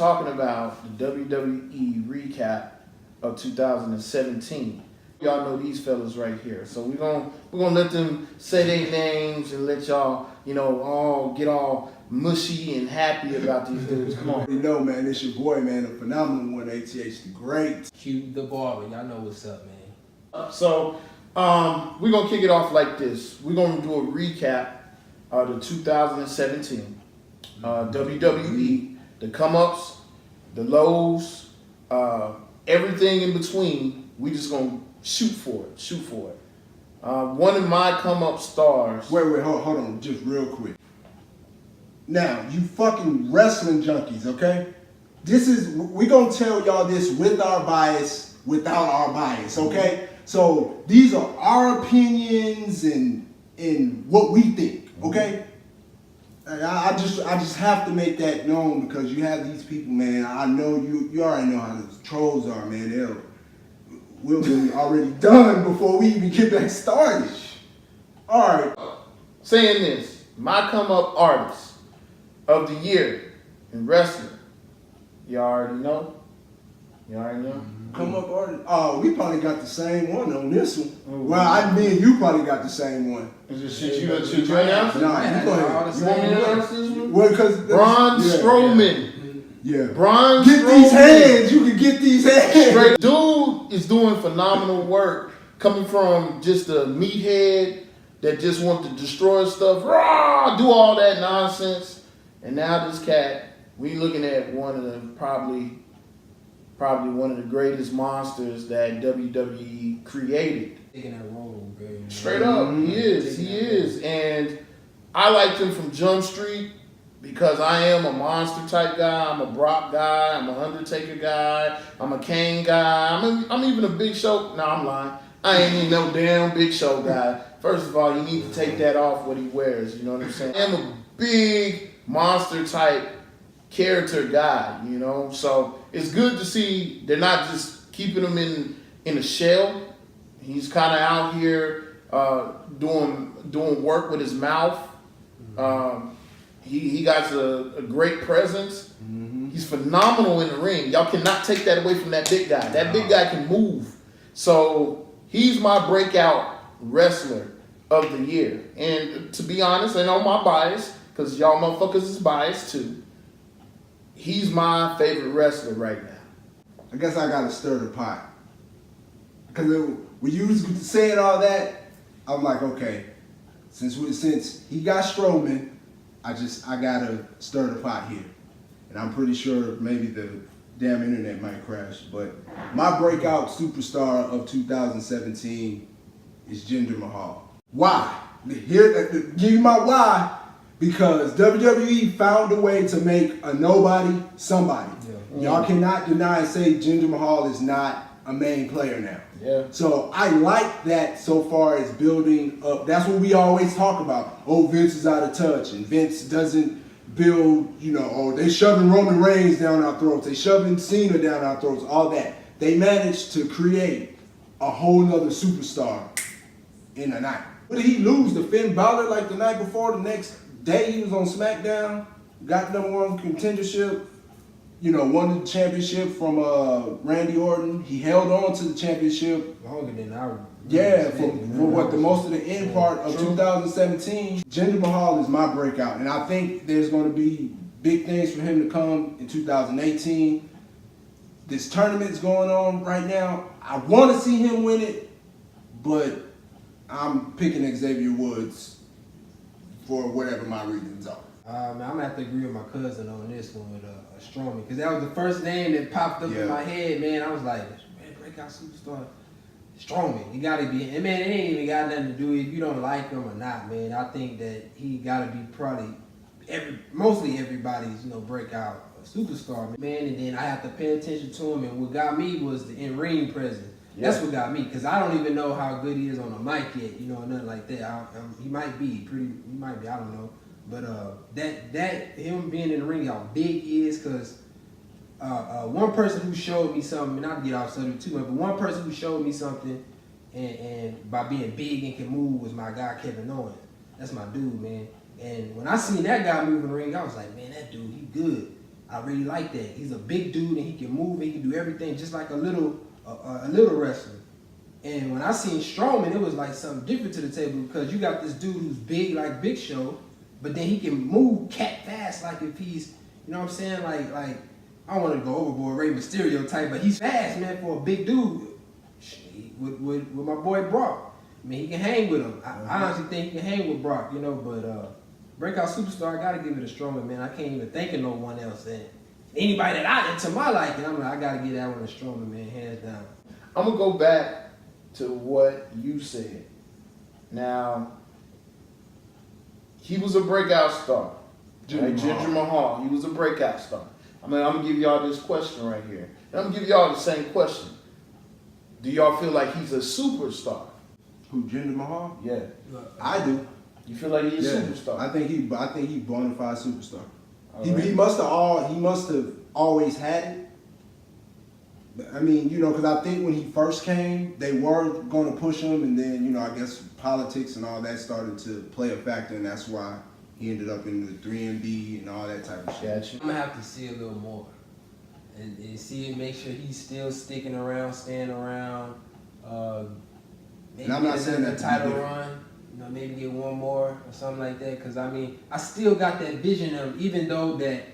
talking about the WWE recap of 2017. Y'all know these fellas right here, so we're gonna let them say their names and let y'all, all get all mushy and happy about these dudes. Come on. You know, man, it's your boy, man, the phenomenal one, ATH the Great. Q the Barber, y'all know what's up, man. So we're gonna kick it off like this. We're gonna do a recap of the 2017 WWE, the come-ups, the lows, everything in between. We just gonna shoot for it. One of my come-up stars. Wait, hold on, just real quick. Now, you fucking wrestling junkies, okay? We gonna tell y'all this with our bias, without our bias, okay? So these are our opinions and what we think, okay? I just have to make that known because you have these people, man. I know you already know how the trolls are, man. We'll be already done before we even get back started. All right. Saying this, my come-up artist of the year in wrestling. You already know? Come up artist. Oh, we probably got the same one on this one. Well, me and you probably got the same one. Is this shit you announce? Nah, you go ahead. You want me to announce this one? Well, because Braun Strowman. Yeah. Braun Get Strowman. these hands. You can get these hands. Straight dude is doing phenomenal work, coming from just a meathead that just wants to destroy stuff, rah, do all that nonsense, and now this cat, we looking at one of the probably one of the greatest monsters that WWE created. Taking that role, bro. Straight up, he is, and I liked him from Jump Street. Because I am a monster type guy, I'm a Brock guy, I'm a Undertaker guy, I'm a Kane guy, I'm even a Big Show. No, I'm lying. I ain't even no damn Big Show guy. First of all, you need to take that off what he wears, you know what I'm saying? I'm a big monster type character guy, So it's good to see they're not just keeping him in a shell. He's kind of out here doing work with his mouth. He got a great presence. Mm-hmm. He's phenomenal in the ring. Y'all cannot take that away from that big guy. That big guy can move. So he's my breakout wrestler of the year. And to be honest, I know my bias, because y'all motherfuckers is biased too. He's my favorite wrestler right now. I guess I gotta stir the pot. Because when you was saying all that, I'm like, okay, since he got Strowman, I gotta stir the pot here. And I'm pretty sure maybe the damn internet might crash. But my breakout superstar of 2017 is Jinder Mahal. Why? Here, give you my why. Because WWE found a way to make a nobody somebody. Yeah. Y'all cannot deny and say Jinder Mahal is not a main player now. Yeah. So I like that so far as building up. That's what we always talk about. Oh, Vince is out of touch and Vince doesn't build, they shoving Roman Reigns down our throats. They shoving Cena down our throats, all that. They managed to create a whole nother superstar in a night. What did he lose to Finn Balor like the night before? The next day he was on SmackDown, got the #1 contendership. Won the championship from Randy Orton. He held on to the championship longer than I. Yeah, for the most of the end part of 2017. Jinder Mahal is my breakout, and I think there's going to be big things for him to come in 2018. This tournament's going on right now. I want to see him win it, but I'm picking Xavier Woods for whatever my reasons are. I'm gonna have to agree with my cousin on this one with Strowman, because that was the first name that popped up in my head, man. I was like, man, breakout superstar, Strowman. He gotta be, and man, it ain't even got nothing to do if you don't like him or not, man. I think that he gotta be probably mostly everybody's, breakout superstar, man. And then I have to pay attention to him, and what got me was the in-ring presence. Yeah. That's what got me, because I don't even know how good he is on the mic yet, nothing like that. He might be, I don't know. But that him being in the ring, how big he is, because one person who showed me something, and not to get off subject too much, but one person who showed me something, and by being big and can move, was my guy Kevin Owens. That's my dude, man. And when I seen that guy move in the ring, I was like, man, that dude, he good. I really like that. He's a big dude and he can move and he can do everything just like a little wrestler. And when I seen Strowman, it was like something different to the table because you got this dude who's big like Big Show, but then he can move cat fast like if he's, you know what I'm saying? Like I don't want to go overboard, Rey Mysterio type, but he's fast, man, for a big dude. With my boy Brock. I mean, he can hang with him. I honestly think he can hang with Brock, you know, but Breakout Superstar, I got to give it a Strowman, man. I can't even think of no one else. And anybody that to my liking, I'm like, I got to get that one a Strowman, man, hands down. I'm going to go back to what you said. Now, he was a breakout star. Jinder Mahal, he was a breakout star. I mean, I'm going to give y'all this question right here. And I'm going to give y'all the same question. Do y'all feel like he's a superstar? Who, Jinder Mahal? Yeah. I do. You feel like he's a superstar? I think he bona fide superstar. Right. He must have always had it. I mean, you know, because I think when he first came, they were going to push him, and then, you know, I guess politics and all that started to play a factor, and that's why he ended up in the 3MB and all that type of shit. Gotcha. I'm going to have to see a little more. And see it, make sure he's still sticking around, staying around. Maybe and I'm not saying that title run, you know, maybe get one more or something like that. Because I mean, I still got that vision of him, even though that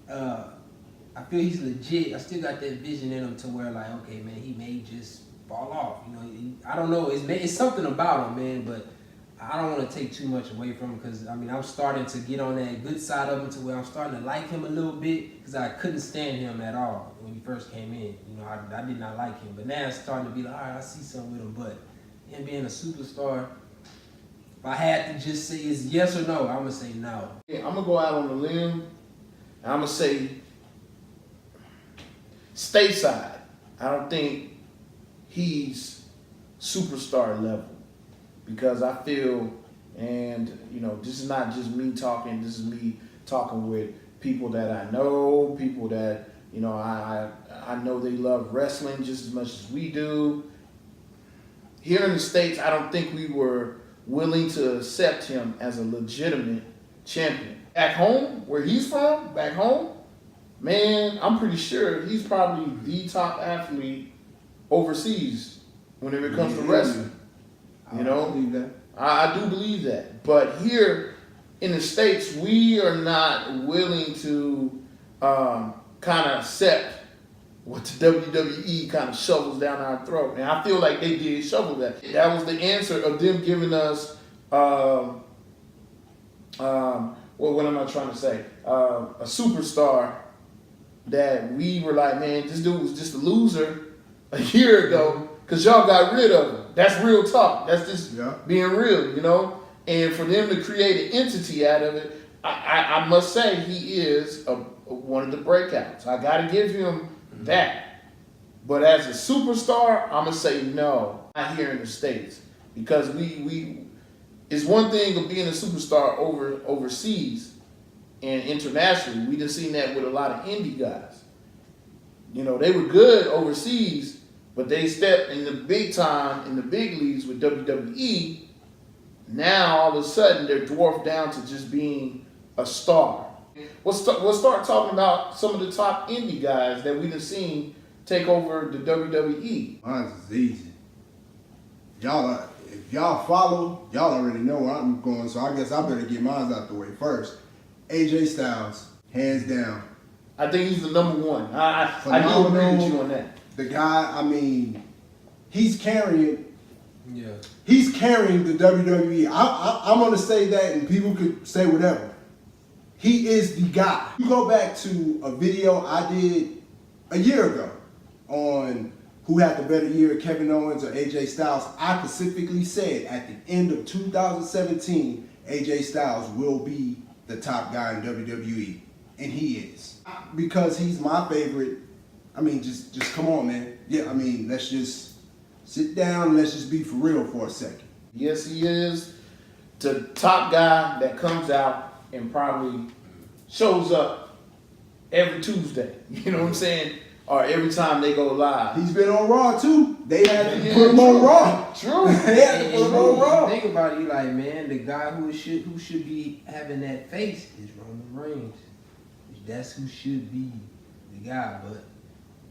I feel he's legit. I still got that vision in him to where like, okay, man, he may just fall off. You know, I don't know. It's something about him, man, but I don't want to take too much away from him because, I mean, I'm starting to get on that good side of him to where I'm starting to like him a little bit because I couldn't stand him at all when he first came in. You know, I did not like him. But now it's starting to be like, all right, I see something with him. But him being a superstar, if I had to just say it's yes or no, I'm going to say no. Yeah, I'm going to go out on a limb, and I'm going to say stateside. I don't think he's superstar level. Because I feel, and you know, this is not just me talking, this is me talking with people that I know, people that, you know, I know they love wrestling just as much as we do. Here in the States, I don't think we were willing to accept him as a legitimate champion. Back home, where he's from, back home, man, I'm pretty sure he's probably the top athlete overseas whenever it comes to wrestling. You know, I do believe that. But here in the States, we are not willing to kind of accept what the WWE kind of shovels down our throat. And I feel like they did shovel that. That was the answer of them giving us, what am I trying to say? A superstar that we were like, man, this dude was just a loser a year ago. Because y'all got rid of him. That's real talk. That's just being real, you know? And for them to create an entity out of it, I must say he is one of the breakouts. I got to give him that. But as a superstar, I'm going to say no. Not here in the States. Because it's one thing of being a superstar overseas and internationally. We done seen that with a lot of indie guys. You know, they were good overseas, but they stepped in the big time, in the big leagues with WWE. Now, all of a sudden, they're dwarfed down to just being a star. We'll start talking about some of the top indie guys that we've seen take over the WWE. Mine is easy. If y'all follow, y'all already know where I'm going, so I guess I better get mine out the way first. AJ Styles, hands down. I think he's the number one. I do agree with you on that. The guy, I mean, he's carrying the WWE. I'm going to say that, and people could say whatever. He is the guy. You go back to a video I did a year ago on who had the better year, Kevin Owens or AJ Styles. I specifically said at the end of 2017, AJ Styles will be the top guy in WWE, and he is. Because he's my favorite. I mean, just come on, man. Yeah, I mean, let's just sit down and let's just be for real for a second. Yes, he is the top guy that comes out and probably shows up every Tuesday. You know what I'm saying? Or every time they go live. He's been on Raw, too. They had to put him on Raw. True. They had to put him on Raw. Think about it, you like, man, the guy who should be having that face is Roman Reigns. It's that's who should be the guy, but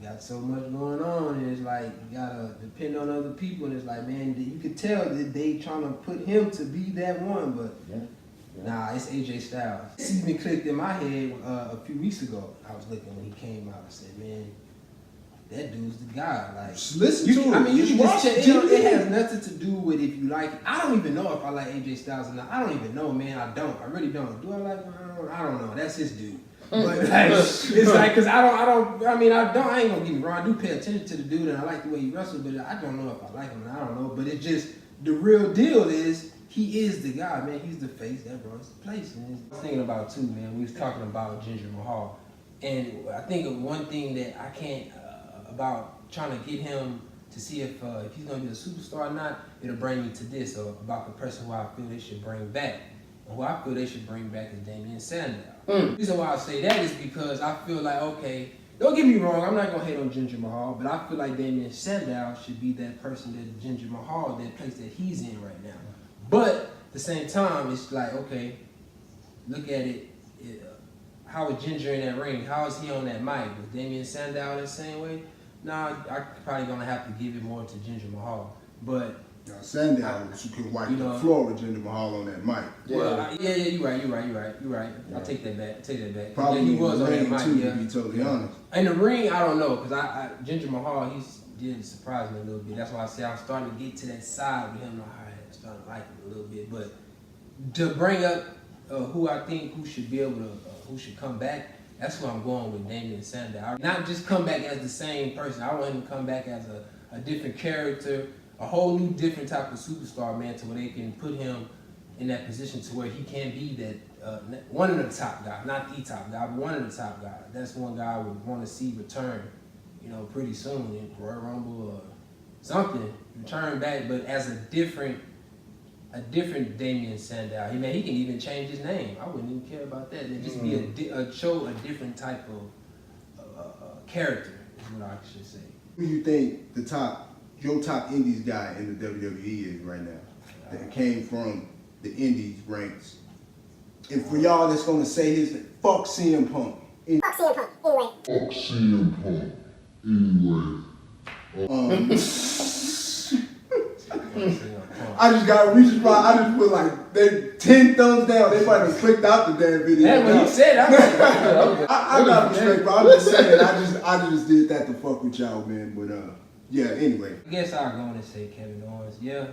got so much going on, and it's like you gotta depend on other people, and it's like, man, you could tell that they trying to put him to be that one, but nah, it's AJ Styles. This even clicked in my head a few weeks ago. I was looking when he came out. I said, man, that dude's the guy. Like, Just listen to him. I mean, you can just check. TV. It has nothing to do with if you like it. I don't even know if I like AJ Styles or not. I don't even know, man. I don't. I really don't. Do I like him? I don't know. That's his dude. But like, it's like, cause I ain't gonna get me wrong. I do pay attention to the dude and I like the way he wrestles, but I don't know if I like him and I don't know. But it's just, the real deal is, he is the guy, man. He's the face that runs the place. And I was thinking about too, man, we was talking about Jinder Mahal. And I think of one thing that I can't, about trying to get him to see if he's gonna be a superstar or not, it'll bring me to this, about the person who I feel they should bring back. And who I feel they should bring back is Damian Sandow. The reason why I say that is because I feel like, okay, don't get me wrong, I'm not gonna hate on Jinder Mahal, but I feel like Damian Sandow should be that person that Jinder Mahal, that place that he's in right now. But at the same time, it's like, okay, look at it. How is Ginger in that ring? How is he on that mic? Was Damian Sandow the same way? Nah, I'm probably gonna have to give it more to Jinder Mahal. But Sandow, you can wipe the floor with Jinder Mahal on that mic. Well, yeah, you're right. I'll take that back. Probably he was on that mic, too, to be totally honest. In the ring, I don't know, because Jinder Mahal, he did surprise me a little bit. That's why I say I'm starting to get to that side with him. I'm starting to like him a little bit. But to bring up who should be able to, who should come back, that's where I'm going with Damian Sandow. Not just come back as the same person. I want him to come back as a different character, a whole new different type of superstar, man, to where they can put him in that position to where he can be that one of the top guys, not the top guy, but one of the top guys. That's one guy I would want to see return, pretty soon in Royal Rumble or something. Return back, but as a different Damian Sandow. He can even change his name. I wouldn't even care about that. It'd just be a different type of character, is what I should say. Who do you think your top Indies guy in the WWE is right now? That came from the Indies ranks. And for y'all that's gonna say his name, fuck CM Punk. Fuck CM Punk anyway. I just put like 10 thumbs down. They might have clicked out the damn video. That's what he said. I got respect, bro. I'm just saying. I just did that to fuck with y'all, man. But yeah. Anyway. I guess I'll go and say Kevin Owens. Yeah.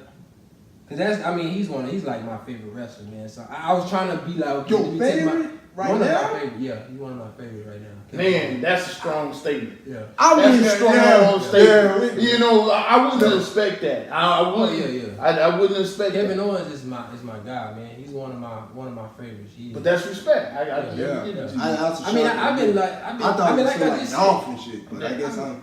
Cause he's like my favorite wrestler, man. So I was trying to be like, okay, your favorite right now? Yeah, he's one of my favorites right now. Man, that's a strong statement. Yeah. That's a strong statement. Yeah. I wouldn't expect that. I wouldn't. I wouldn't expect Kevin that. Owens is my guy, man. He's one of my favorites. But that's respect. I thought it was like Dolph and shit, but I guess I'm.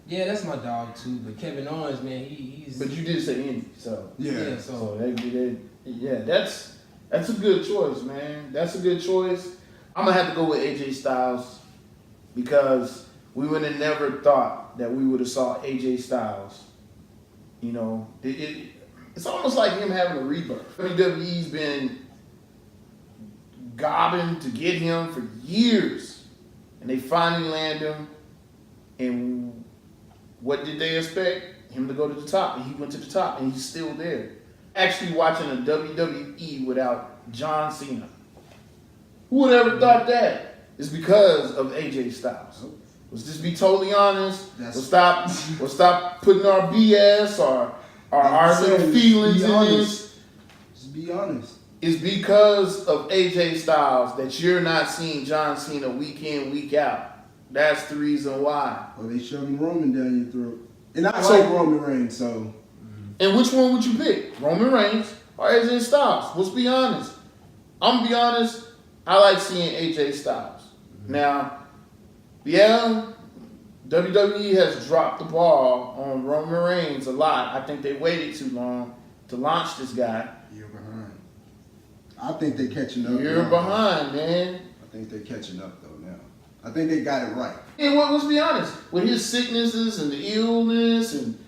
Yeah, that's my dog too. But Kevin Owens, man, he's. But you did say Indy, so yeah. So that's a good choice, man. That's a good choice. I'm gonna have to go with AJ Styles because we would have never thought that we would have saw AJ Styles. It's almost like him having a rebirth. WWE's been gobbing to get him for years, and they finally land him. And what did they expect? Him to go to the top, and he went to the top, and he's still there. Actually watching a WWE without John Cena. Who would ever thought that? It's because of AJ Styles. Let's just be totally honest. We'll stop putting our BS or our little feelings in this. Just be honest. It's because of AJ Styles that you're not seeing John Cena week in, week out. That's the reason why. Well, they shoving Roman down your throat. And I like Roman Reigns, so. And which one would you pick? Roman Reigns or AJ Styles? Let's be honest. I'm gonna be honest. I like seeing AJ Styles. Now, yeah, WWE has dropped the ball on Roman Reigns a lot. I think they waited too long to launch this guy. You're behind. I think they're catching up. You're behind, man. I think they're catching up though now. I think they got it right. And let's be honest, with his sicknesses and the illness, and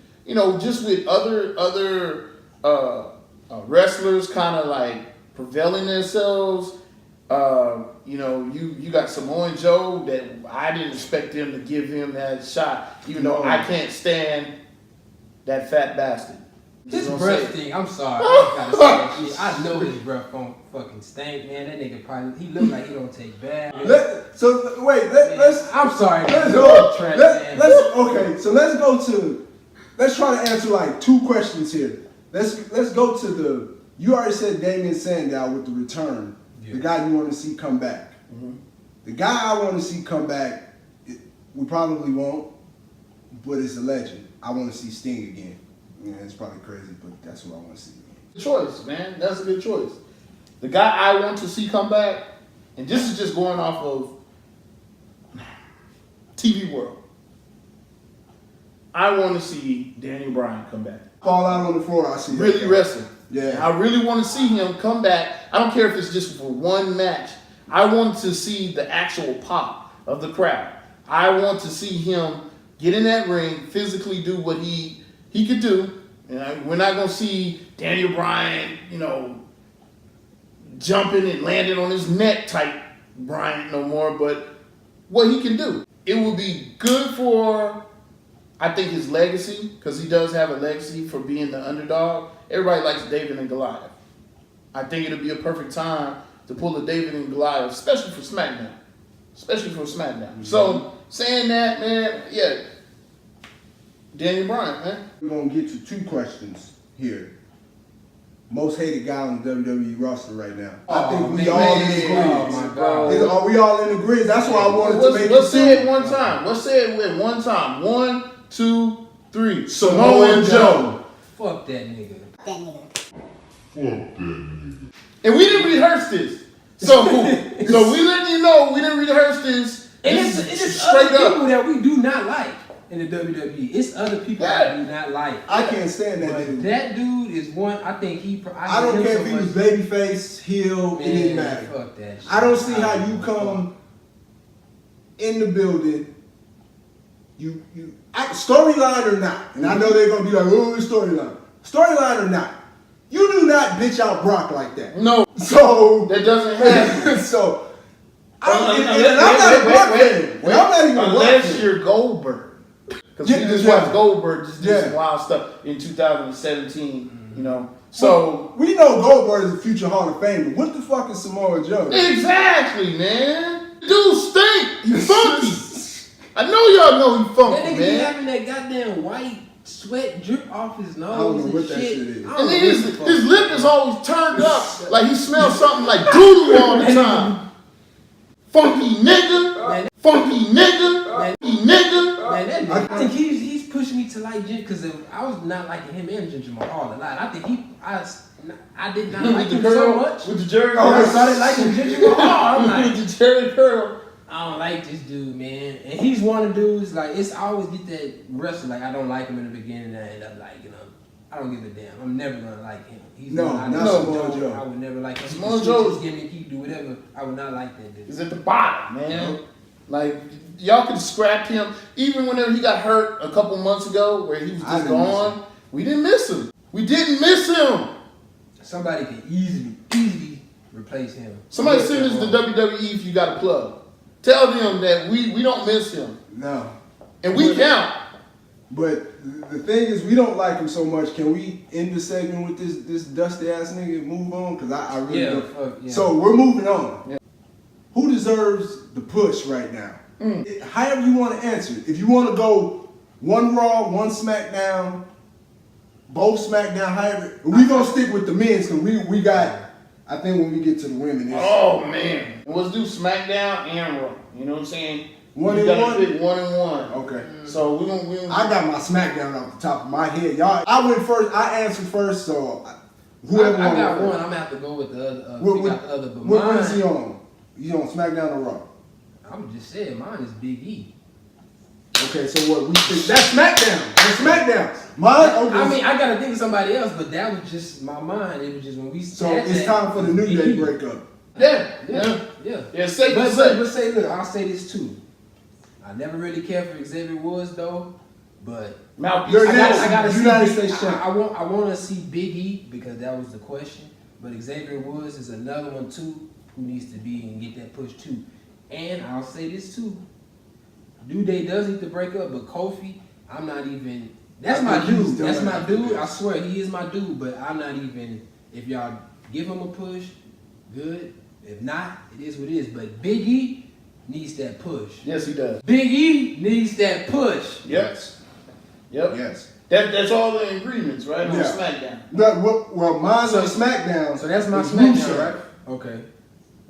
just with other wrestlers kind of like prevailing themselves, You know, you got Samoa Joe that I didn't expect them to give him that shot, even though I can't stand that fat bastard. This breath thing, I'm sorry. I gotta say that shit. I know his breath don't fucking stink, man. That nigga probably, he look like he don't take baths. Let's I'm sorry. let's try to answer like 2 questions here. Let's go to you already said Damien Sandow with the return. Yeah. The guy you want to see come back. Mm-hmm. The guy I want to see come back, we probably won't, but it's a legend. I want to see Sting again. Yeah, it's probably crazy, but that's what I want to see. Good choice, man. That's a good choice. The guy I want to see come back, and this is just going off of TV World. I want to see Daniel Bryan come back. Fall out on the floor, I see. Really wrestle. Yeah. I really want to see him come back. I don't care if it's just for one match. I want to see the actual pop of the crowd. I want to see him get in that ring, physically do what he could do. We're not going to see Daniel Bryan, jumping and landing on his neck type Bryan no more, but what he can do. It will be good for, I think, his legacy, because he does have a legacy for being the underdog. Everybody likes David and Goliath. I think it'll be a perfect time to pull a David and Goliath, especially for SmackDown. Mm-hmm. So, saying that, man, yeah, Daniel Bryan, man. We're going to get to 2 questions here. Most hated guy on the WWE roster right now. I think we all in agreement. Oh my God. Are we all in agreement? That's why I wanted to make it. Let's say it one time. Let's say it with one time. 1, 2, 3. Samoa Joe. Fuck that nigga. And we didn't rehearse this. So we letting you know we didn't rehearse this. And it's other people that we do not like in the WWE. It's other people that we do not like. I can't stand that dude. That dude is one, I think I don't care if he was babyface, heel, it didn't matter. Fuck that shit. I don't see how you come in the building, storyline or not, and I know they're going to be like, oh, it's storyline. Storyline or not, you do not bitch out Brock like that. No. So that doesn't happen. So I'm not a Brock fan. I'm not even unless you're Goldberg. Because we just watched Goldberg just do some wild stuff in 2017, So we know Goldberg is a future Hall of Famer. What the fuck is Samoa Joe? Exactly, man. Dude stink. He funky. I know y'all know he funky, that nigga man. Be having that goddamn white sweat drip off his nose. I don't know and what shit. that shit is. And then his lip is always turned up like he smells something like doodoo all the time. Funky nigga. Man, Funky nigga. Funky nigga. Man, I think he's pushed me to like Ginger, because I was not liking him and Ginger Mahal a lot. I think I did not like him so much. With the Jerry I started liking Ginger Mahal. I'm like, with the Jerry curl. I don't like this dude, man. And he's one of the dudes, like, it's always get that wrestler, like, I don't like him in the beginning, and I end up liking him. I don't give a damn. I'm never going to like him. He's not Samoa Joe. I would never like him. Samoa Joe's gimmick, he do whatever. I would not like that dude. He's at the bottom, man. Like, y'all could scrap him. Even whenever he got hurt a couple months ago, where he was just gone, we didn't miss him. We didn't miss him. Somebody can easily replace him. Somebody send us to WWE if you got a plug. Tell them that we don't miss him. No. And we count. But the thing is, we don't like him so much. Can we end the segment with this dusty ass nigga and move on? Because I really don't. Yeah. So we're moving on. Yeah. Who deserves the push right now? However you want to answer it. If you want to go one Raw, one SmackDown, both SmackDown, however, we're going to stick with the men's because we got, I think when we get to the women. Oh, man. Let's do SmackDown and Raw. You know what I'm saying? One and one? Pick 1 and 1. Okay. So we're gonna I got my SmackDown off the top of my head. Y'all, I went first. I answered first, so whoever I got first. one. I'm going to have to go with the other. What, the other, but what is he on? He's on SmackDown or Raw? I'm just saying, mine is Big E. Okay, so what we think? That's SmackDown. That's SmackDown. Mine. Okay. I mean, I gotta think of somebody else, but that was just my mind. It was just when we. So it's time for the New Day breakup. Yeah. Say but say, look, I'll say this too. I never really cared for Xavier Woods though, but Mouthpiece. I gotta see. United States I want to see Big E because that was the question. But Xavier Woods is another one too. who needs to be and get that push too. And I'll say this too. New Day does need to break up, but Kofi, I'm not even. That's my dude. That's my dude. I swear he is my dude. But I'm not even. If y'all give him a push, good. If not, it is what it is. But Big E needs that push. Yes, he does. Big E needs that push. Yes. Yep. Yes. That's all the ingredients, right? On Yeah. SmackDown. Well, mine's on SmackDown. So that's my is SmackDown, Rusev. right? Okay.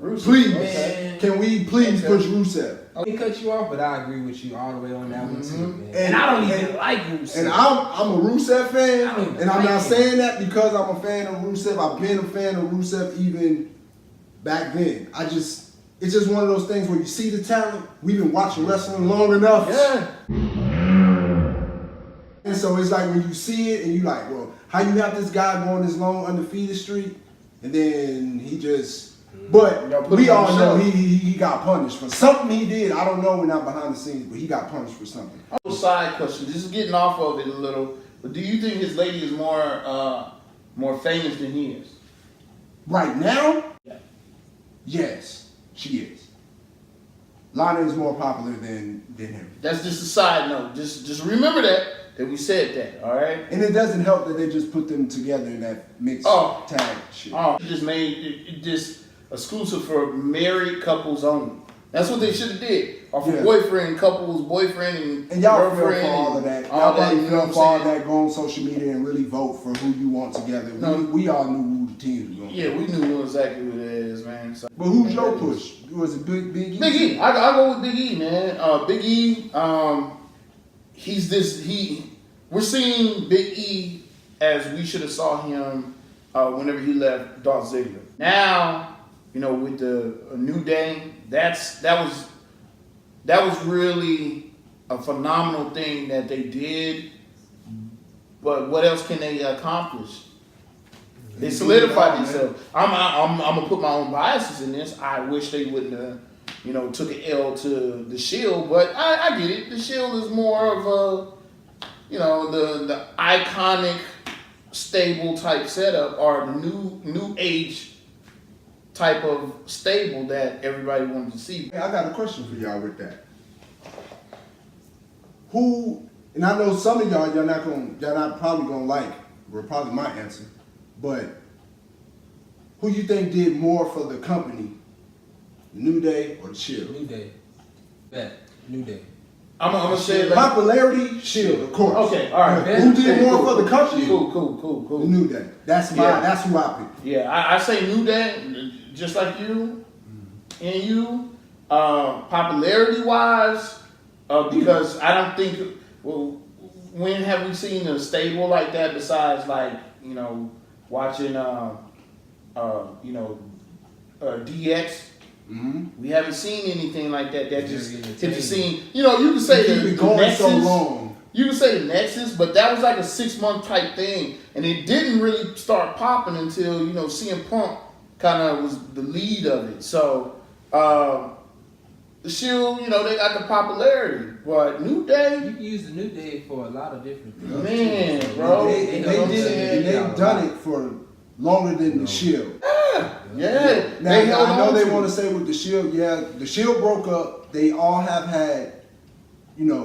Rusev. Please, Man. can we please push Rusev? I didn't cut you off, but I agree with you all the way on that one too, man. And- And I don't even like Rusev. And I'm a Rusev I fan, don't even and I'm like not him. saying that because I'm a fan of Rusev. I've been a fan of Rusev even back then. It's just one of those things where you see the talent. We've been watching wrestling long enough. Yeah. And so it's like when you see it and you like, well, how you have this guy going this long undefeated streak, and then he just. But Y'all put we him on all the know show. he got punished for something he did. I don't know, we're not behind the scenes, but he got punished for something. Side question, just getting off of it a little. But do you think his lady is more famous than he is? Right now, Yeah. yes, she is. Lana is more popular than him. That's just a side note. Just remember that we said that. All right. And it doesn't help that they just put them together in that mixed tag shit. Oh, he just made it just exclusive for married couples only. That's what they should have did. Or for Yeah. boyfriend couples, boyfriend And y'all fell girlfriend for all of and that. all Y'all that, probably you know fell what for all I'm saying? that. Go on social media and really vote for who you want together. No. We all knew who the teams was going to be. Yeah, we knew exactly what it is, man. So, But who's your push? Was it Big E? Big E. I go with Big E, man. Big E. We're seeing Big E as we should have saw him whenever he left Dolph Ziggler. Now, with the New Day, that was really a phenomenal thing that they did. But what else can they accomplish? They solidified themselves. I'm gonna put my own biases in this. I wish they wouldn't have, took an L to the Shield, but I get it. The Shield is more of a, the iconic stable type setup or new age type of stable that everybody wanted to see. Hey, I got a question for y'all with that. Who, and I know some of y'all not probably gonna like, or probably my answer, but who you think did more for the company, the New Day or the Shield? New Day. Bet. New Day. I'm gonna say it like, Popularity, Shield, of course. okay, all right. But who did more Cool, for the company? Cool. The New Day. That's who I picked. Yeah, I say New Day, just like you and you. Popularity wise, because I don't think. Well, when have we seen a stable like that besides watching DX? Mm-hmm. We haven't seen anything like that. That just Very hit the entertaining. scene. You can say Keep the it going Nexus, so long. You can say the Nexus, but that was like a 6-month type thing, and it didn't really start popping until CM Punk kind of was the lead of it. So the Shield, they got the popularity, but New Day, You can use the New Day for a lot of different things. Man, too. So bro. They You know what I'm did it, saying? and they've done it for longer than the Shield. yeah, Now, they held I know on they to want it. to say with the Shield, the Shield broke up. They all have had,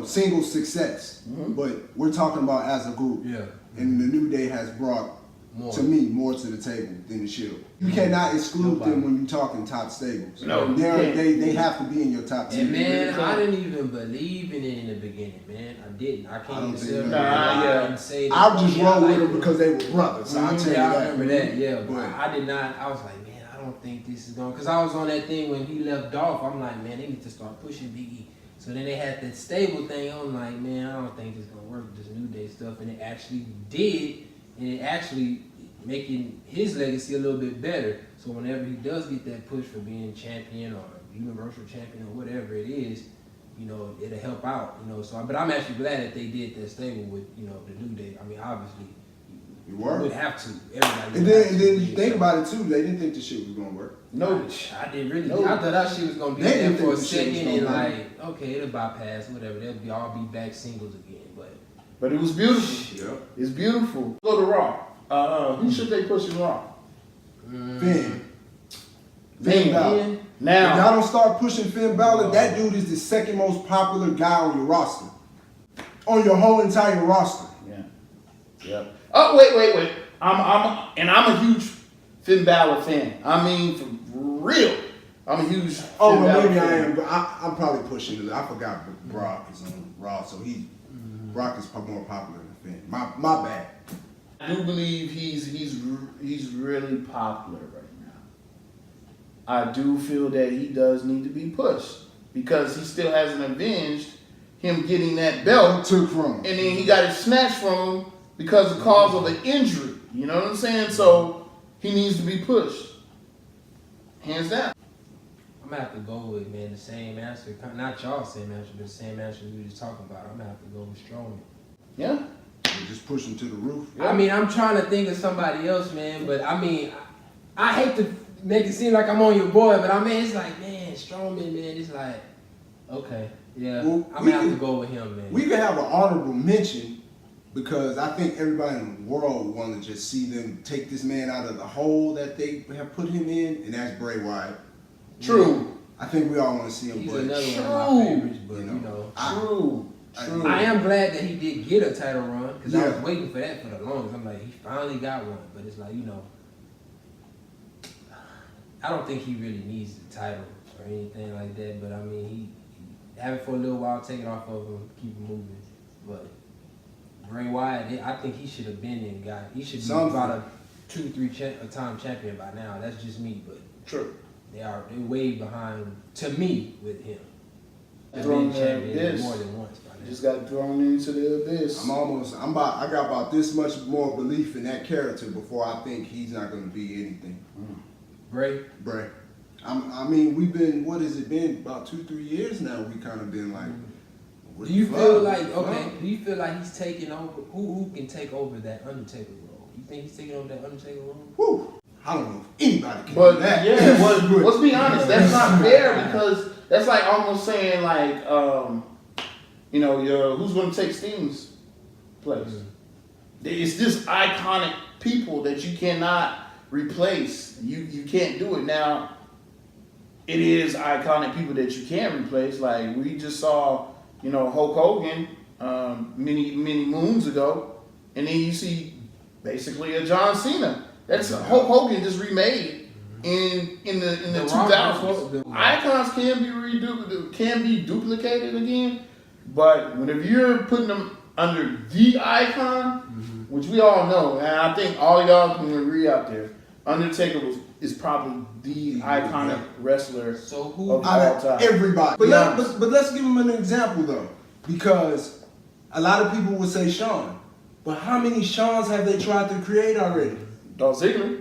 single success, Mhm. but we're talking about as a group. Yeah. And the New Day has brought, More. to me, more to the table than the Shield. You cannot exclude Nobody. them when you're talking top stables. No, you They're- can't. they have to be in your top 10. And man, really I can't. didn't even believe in it in the beginning, man. I didn't. I I can't don't even think sit you up know. here Nah, yeah. and say that. I'll just yeah, roll I with like them it. because they were brothers. So I'll tell you Yeah, I that. remember that. Yeah, but But- I did not. I was like, man, I don't think this is going. Because I was on that thing when he left Dolph. I'm like, man, they need to start pushing Big E. So then they had that stable thing. I'm like, man, I don't think this is gonna work with this New Day stuff. And it actually did, and it actually making his legacy a little bit better. So whenever he does get that push for being champion or universal champion or whatever it is, it'll help out. So, but I'm actually glad that they did that stable with the New Day. I mean, obviously, You you were. would have to. Everybody. And would have then to, you think about it too. They didn't think the shit was gonna work. No, I didn't really. No. I thought that shit was gonna be They there didn't for a think the shit was second and gonna like, okay, it'll bypass whatever. They'll all be back singles again. but it was beautiful. Yep. It's beautiful. Go to Raw. Who should they push in Raw? Finn. Finn Balor. If Now, y'all don't start pushing Finn Balor, that dude is the second most popular guy on your roster. On your whole entire roster. yeah. Oh, wait. I'm a huge Finn Balor fan. I mean, for real. I'm a huge Finn Balor maybe fan. I am, but I'm probably pushing it. I forgot Brock is on Raw, so Brock is more popular than Finn. My bad. I do believe he's really popular right now. I do feel that he does need to be pushed because he still hasn't avenged him getting that belt, Took from him. and then he got it snatched from him because of cause of an injury. You know what I'm saying? So he needs to be pushed, hands down. I'm gonna have to go with, man, the same answer. Not y'all same answer, but the same answer we were just talking about. I'm gonna have to go with Strowman. Yeah. You just push him to the roof. Yeah. I mean, I'm trying to think of somebody else, man, but I mean, I hate to make it seem like I'm on your boy, but I mean, it's like, man, Strowman, man, it's like, okay, yeah, Well, I'm gonna have to go with him, man. We can have an honorable mention because I think everybody in the world would want to just see them take this man out of the hole that they have put him in, and that's Bray Wyatt. True. I think we all want to see him, He's but another one of my favorites, but You you know, know. True. I am glad that he did get a title run because I Yeah. was waiting for that for the longest. I'm like, he finally got one, but it's like, you know, I don't think he really needs the title or anything like that. But I mean, he have it for a little while, take it off of him, keep it moving. But Bray Wyatt, I think he should have been in. He should be about a 2-3 time champion by now. That's just me, but True. they're way behind to me with him. Thrown Been in the champion abyss. more than once by now. Just got thrown into the abyss. I got about this much more belief in that character before I think he's not going to be anything. Bray. I mean, we've been, what has it been, about 2-3 years now, we kind of been like, what Do you the feel fuck? like, okay, do you feel like he's taking over, who can take over that Undertaker role? You think he's taking over that Undertaker role? Whew, I don't know if anybody can But do that. yeah, let's be honest, that's not fair because that's like almost saying like, you know, who's going to take Sting's place? It's just iconic people that you cannot replace. You can't do it. Now, it is iconic people that you can replace. Like we just saw, you know, Hulk Hogan many moons ago, and then you see basically a John Cena. That's Hulk Hogan just remade in the 2000s. Icons can be duplicated again, but whenever you're putting them under the icon, which we all know, and I think all of y'all can agree out there, Undertaker is probably the iconic wrestler So of who? all time. Everybody. But, Yeah. but let's give him an example though, because a lot of people would say Shawn, but how many Shawns have they tried to create already? Dolph Ziggler.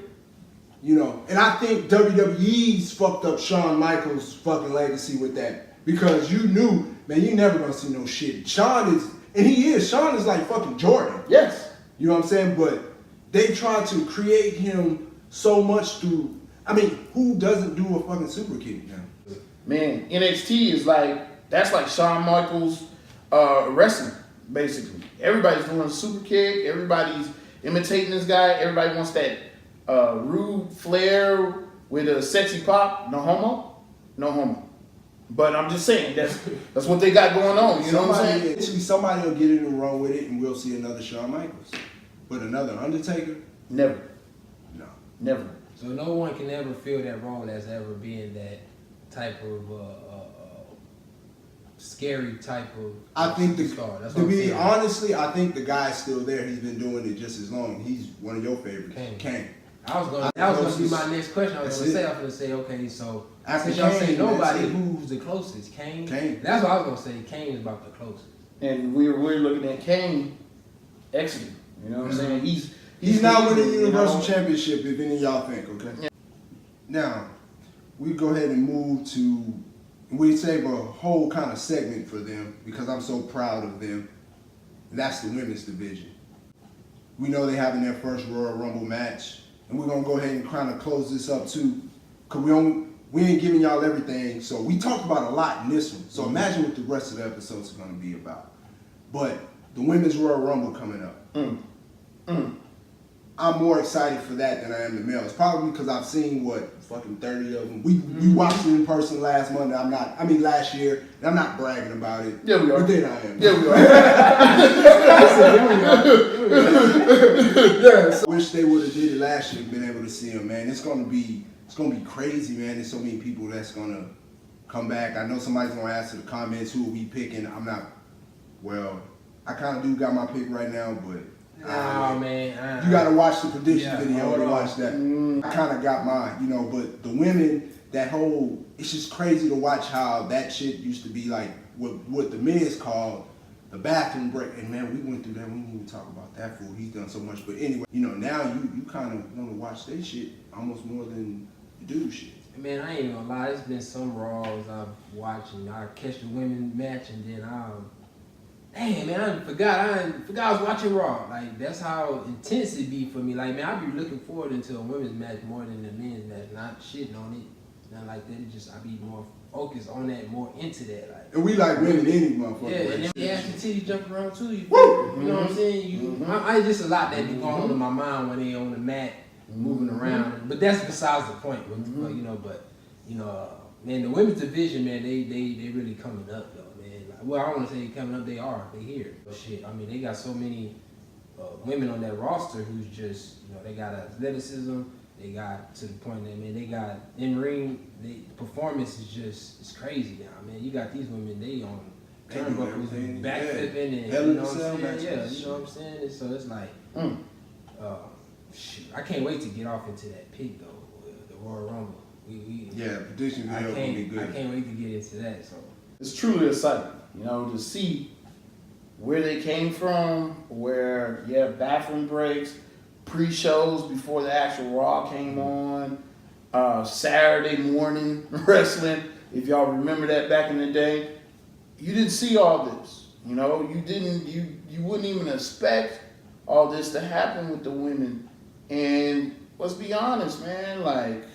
You know, and I think WWE's fucked up Shawn Michaels' fucking legacy with that because you knew, man, you never gonna see no shit. Shawn is like fucking Jordan. Yes. You know what I'm saying? But they tried to create him so much through. I mean, who doesn't do a fucking super kick now? Man, NXT is that's like Shawn Michaels wrestling, basically. Everybody's doing a super kick. Everybody's imitating this guy. Everybody wants that rude flair with a sexy pop. No homo. But I'm just saying that's what they got going on. You know what I'm saying? Eventually, somebody will get in the wrong with it, and we'll see another Shawn Michaels. But another Undertaker, Never. no. Never. So no one can ever fill that role as ever being that type of scary type of. I think star. That's to what I'm be saying. honestly, I think the guy's still there. He's been doing it just as long. He's one of your favorites, Kane. Kane. That was gonna be my next question. I was That's gonna say, okay, so After since y'all Kane, say nobody, that's it. who's the closest? Kane. That's what I was gonna say. Kane is about the closest. And we're looking at Kane exiting. You know what I'm saying? He's not winning the you know, Universal Championship, if any of y'all think, okay? Yeah. Now, we go ahead and move to, we save a whole kind of segment for them because I'm so proud of them. And that's the women's division. We know they're having their first Royal Rumble match. And we're going to go ahead and kind of close this up too. Because we ain't giving y'all everything. So we talked about a lot in this one. So imagine what the rest of the episodes are going to be about. But the women's Royal Rumble coming up. I'm more excited for that than I am the males. Probably because I've seen fucking 30 of them. We watched it in person last Monday. Last year. And I'm not bragging about it. Yeah, we are. But then I am. Yeah, we are. Yeah, so I wish they would have did it last year. Been able to see them, man. It's gonna be crazy, man. There's so many people that's gonna come back. I know somebody's gonna ask in the comments who are we picking. I kind of do got my pick right now, but. Oh man, you gotta watch the prediction video hold to on. watch that. I kind of got mine, but the women, it's just crazy to watch how that shit used to be like what the men's called the bathroom break. And man, we went through that. We didn't even talk about that fool. He's done so much. But anyway, now you kind of want to watch that shit almost more than you do shit. Man, I ain't gonna lie. There's been some Raws I've watched, and I catch the women match, and then damn, man, I forgot I was watching Raw. Like, that's how intense it be for me. Like, man, I be looking forward into a women's match more than the men's match. Not shitting on it. Not like that. It just, I be more focused on that, more into that. Like, and we like women any motherfucker. Yeah, and then the ass and titties jump around too. You know what I'm saying? I just a lot that be going on in my mind when they on the mat, moving around. But that's besides the point. Man, the women's division, man, they really coming up though. Well, I don't want to say coming up, they here. But shit, I mean, they got so many women on that roster who's just, they got athleticism, they got to the point that, man, they got in-ring, performance is just, it's crazy now, man. You got these women, they on turnbuckles and backflipping and, you know what I'm saying? Yeah, you know what I'm saying? So it's like, shoot, I can't wait to get off into that pick though, the Royal Rumble. Prediction video will be good. I can't wait to get into that, so. It's truly exciting, to see where they came from, where you have bathroom breaks, pre-shows before the actual Raw came on, Saturday morning wrestling, if y'all remember that back in the day. You didn't see all this, you wouldn't even expect all this to happen with the women. And let's be honest, man, like,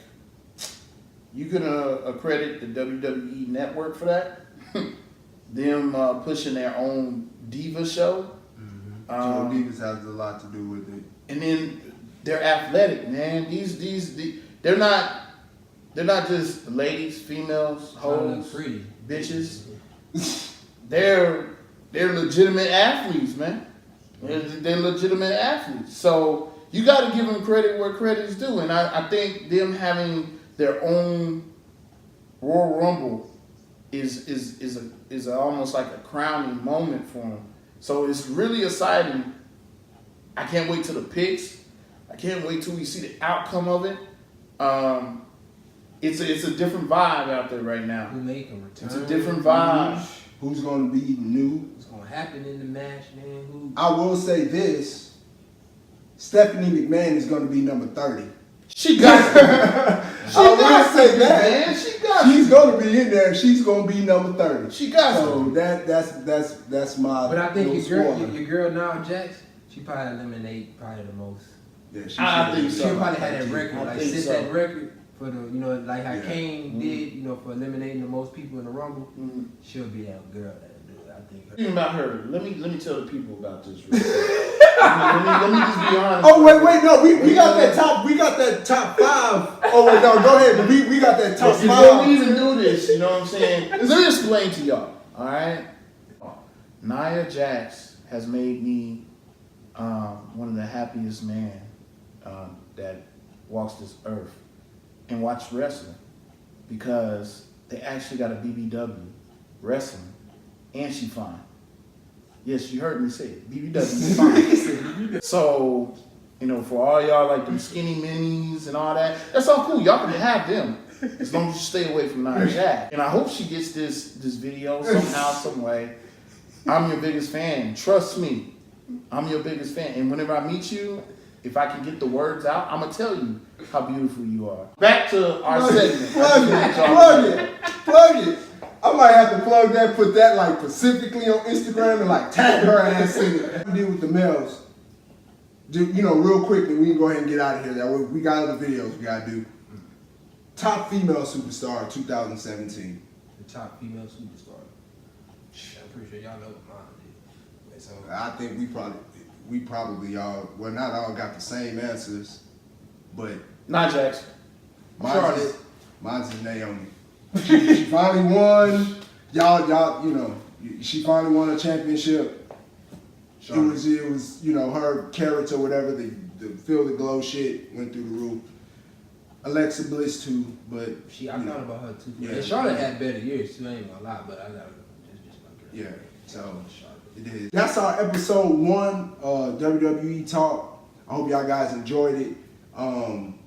you could accredit the WWE Network for that. Them pushing their own diva show. Divas has a lot to do with it. And then they're athletic, man. They're not just ladies, females, hoes, bitches. They're legitimate athletes, man. They're legitimate athletes. So you got to give them credit where credit is due. And I think them having their own Royal Rumble is almost like a crowning moment for them. So it's really exciting. I can't wait till the picks. I can't wait till we see the outcome of it. It's a different vibe out there right now. Who make a return? It's a different vibe. Who's going to be new? What's going to happen in the match, man? I will say this. Stephanie McMahon is going to be number 30. She got to. I will say that. Man. She's going to be in there. She's going to be number 30. She got so to. That's my. But I think your girl now, Jax, she probably eliminate the most. Yeah, I think so. She'll probably have that record, that record for the, like how Kane did, for eliminating the most people in the Rumble. She'll be that girl that'll do it. I think. Speaking about her, let me tell the people about this real quick. let me just be honest. Oh wait, no, we got that top 5. Oh wait, no, go ahead. We got that top 5. Before we even do this, you know what I'm saying? Let me explain to y'all. All right, Nia Jax has made me one of the happiest men that walks this earth and watch wrestling, because they actually got a BBW wrestling, and she fine. Yes, you heard me say it. BBW is fine. So, for all y'all like them skinny minis and all that, that's all cool. Y'all can have them as long as you stay away from Nia Jax. And I hope she gets this video somehow, some way. I'm your biggest fan. Trust me, I'm your biggest fan. And whenever I meet you, if I can get the words out, I'm going to tell you how beautiful you are. Back to our segment. Plug it. I might have to plug that, put that like specifically on Instagram and like tag her ass in it. Deal with the males. Real quick, and we can go ahead and get out of here. That way, we got other videos we got to do. Top female superstar 2017. The top female superstar. I'm pretty sure y'all know what mine is. So I think we we probably all, well, not all got the same answers, but Not Jackson. mine's is Naomi. She finally won. Y'all, you know, she finally won a championship. It was, you know, her character, whatever, the Feel the Glow shit went through the roof. Alexa Bliss too, but I thought about her too. Yeah. And Charlotte had better years too. I ain't gonna lie, but I gotta just my girl. yeah. So it is. That's our episode 1 WWE Talk. I hope y'all guys enjoyed it.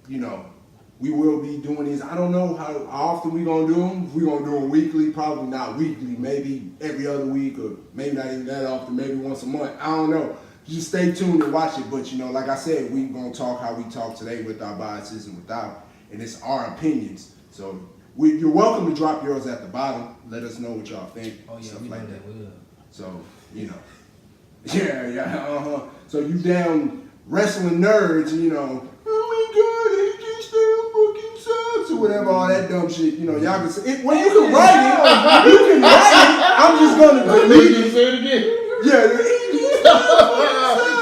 You know, we will be doing these. I don't know how often we gonna do them. If we gonna do them weekly, probably not weekly. Maybe every other week, or maybe not even that often. Maybe once a month. I don't know. Just stay tuned and watch it. But you know, like I said, we gonna talk how we talk today with our biases and without, and it's our opinions. So you're welcome to drop yours at the bottom. Let us know what y'all think. Oh yeah, stuff we like know that. that. We will. So you know, yeah. So you damn wrestling nerds, you know. Oh my God, AJ Styles fucking sucks or whatever, all that dumb shit. You know, y'all can say it. Well, you can write it. You can write it. I'm just gonna delete it. Say it again. Yeah.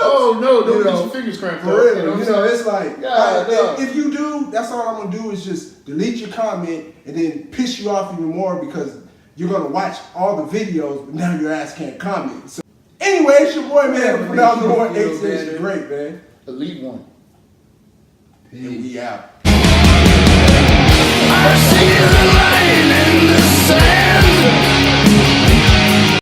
Oh no, don't You get know, your fingers cramped For up. real, you know, it's like, Yeah. if you do, that's all I'm gonna do is just delete your comment and then piss you off even more because you're gonna watch all the videos, but now your ass can't comment. So, anyway, it's your boy, man. Phenomenal 1 8 great, man. Elite one. And we out.